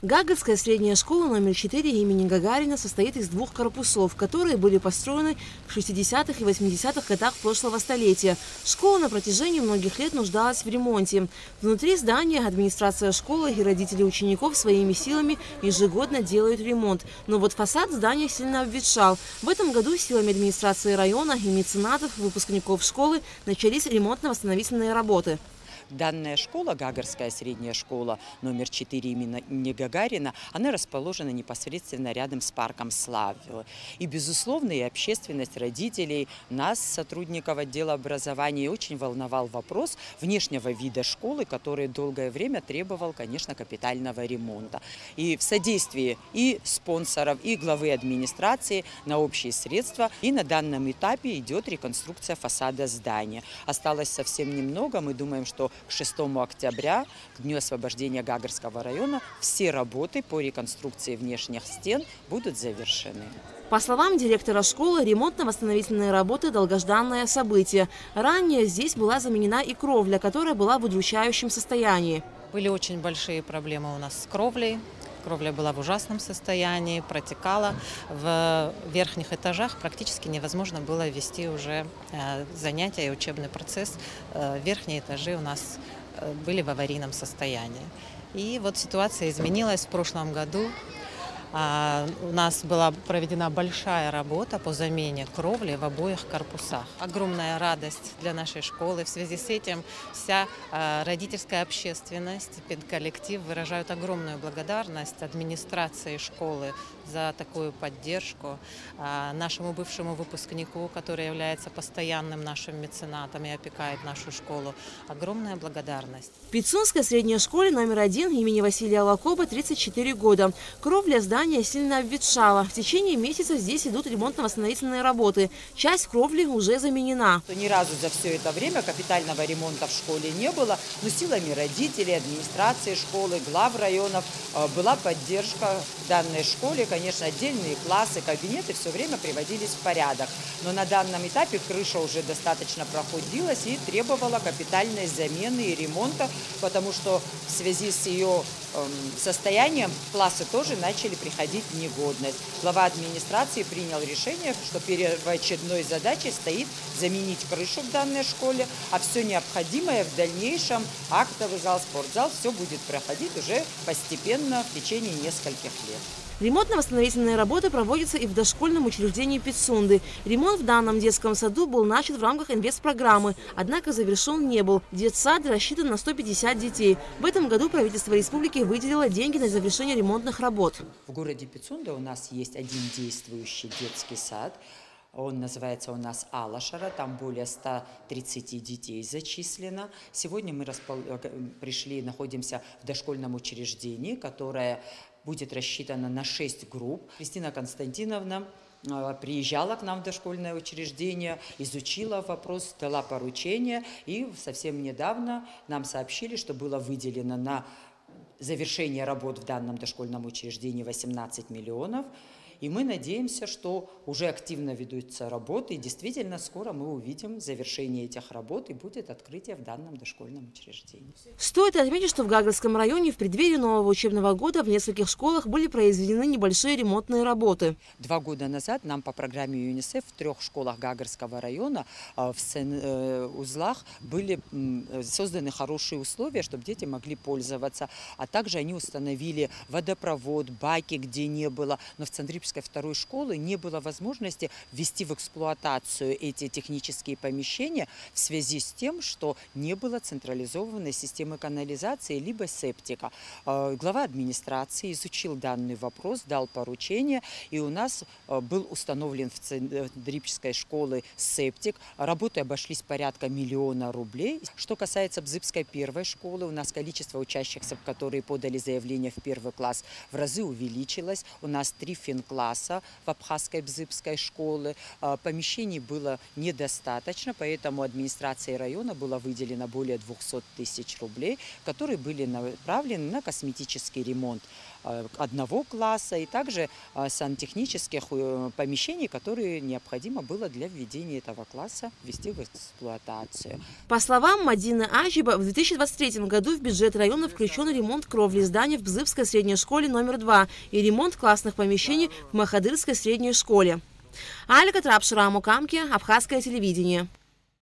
Гагарская средняя школа номер 4 имени Гагарина состоит из двух корпусов, которые были построены в 60-х и 80-х годах прошлого столетия. Школа на протяжении многих лет нуждалась в ремонте. Внутри здания администрация школы и родители учеников своими силами ежегодно делают ремонт. Но вот фасад здания сильно обветшал. В этом году силами администрации района и меценатов выпускников школы начались ремонтно-восстановительные работы. Данная школа, Гагарская средняя школа номер 4 имени Гагарина, она расположена непосредственно рядом с парком Славы. И, безусловно, и общественность, родителей, нас, сотрудников отдела образования, очень волновал вопрос внешнего вида школы, который долгое время требовал, конечно, капитального ремонта. И в содействии и спонсоров, и главы администрации на общие средства. И на данном этапе идет реконструкция фасада здания. Осталось совсем немного. Мы думаем, что к 6 октября, к дню освобождения Гагарского района, все работы по реконструкции внешних стен будут завершены. По словам директора школы, ремонтно-восстановительные работы – долгожданное событие. Ранее здесь была заменена и кровля, которая была в удручающем состоянии. Были очень большие проблемы у нас с кровлей. Кровля была в ужасном состоянии, протекала. В верхних этажах практически невозможно было вести уже занятия и учебный процесс. Верхние этажи у нас были в аварийном состоянии. И вот ситуация изменилась в прошлом году. У нас была проведена большая работа по замене кровли в обоих корпусах. Огромная радость для нашей школы. В связи с этим вся родительская общественность, педколлектив выражают огромную благодарность администрации школы за такую поддержку, нашему бывшему выпускнику, который является постоянным нашим меценатом и опекает нашу школу. Огромная благодарность. В Пицунской средней школе номер 1 имени Василия Лакоба 34 года. Кровля здания сильно обветшала. В течение месяца здесь идут ремонтно-восстановительные работы. Часть кровли уже заменена. Ни разу за все это время капитального ремонта в школе не было, но силами родителей, администрации школы, глав районов была поддержка данной школе. Конечно, отдельные классы, кабинеты все время приводились в порядок. Но на данном этапе крыша уже достаточно прохудилась и требовала капитальной замены и ремонта, потому что в связи с ее состоянием классы тоже начали приходить в негодность. Глава администрации принял решение, что первоочередной задачей стоит заменить крышу в данной школе, а все необходимое в дальнейшем, актовый зал, спортзал, все будет проходить уже постепенно в течение нескольких лет. Ремонтно-восстановительные работы проводятся и в дошкольном учреждении Пицунды. Ремонт в данном детском саду был начат в рамках инвестпрограммы, однако завершен не был. Детсад рассчитан на 150 детей. В этом году правительство республики выделило деньги на завершение ремонтных работ. В городе Пицунда у нас есть один действующий детский сад. Он называется у нас Алашара, там более 130 детей зачислено. Сегодня мы находимся в дошкольном учреждении, которое будет рассчитано на 6 групп. Кристина Константиновна приезжала к нам в дошкольное учреждение, изучила вопрос, дала поручение. И совсем недавно нам сообщили, что было выделено на завершение работ в данном дошкольном учреждении 18 миллионов. И мы надеемся, что уже активно ведутся работы, и действительно скоро мы увидим завершение этих работ и будет открытие в данном дошкольном учреждении. Стоит отметить, что в Гагарском районе в преддверии нового учебного года в нескольких школах были произведены небольшие ремонтные работы. 2 года назад нам по программе ЮНИСЕФ в 3 школах Гагарского района в узлах были созданы хорошие условия, чтобы дети могли пользоваться. А также они установили водопровод, баки, где не было. Но в Цандрипской 2 школы не было возможности ввести в эксплуатацию эти технические помещения в связи с тем, что не было централизованной системы канализации либо септика. Глава администрации изучил данный вопрос, дал поручение, и у нас был установлен в Цандрипской школе септик. Работы обошлись порядка 1 миллиона рублей. Что касается Бзыбской 1 школы, у нас количество учащихся, которые подали заявление в 1 класс, в разы увеличилось. У нас 3 финкласса класса в Абхазской Бзыбской школе. Помещений было недостаточно, поэтому администрации района было выделено более 200 тысяч рублей, которые были направлены на косметический ремонт одного класса и также сантехнических помещений, которые необходимо было для введения этого класса ввести в эксплуатацию. По словам Мадины Аджиба, в 2023 году в бюджет района включен ремонт кровли здания в Бзыбской средней школе номер 2 и ремонт классных помещений в Махадырской средней школе. Алька Трапшура, Мукамки, Абхазское телевидение.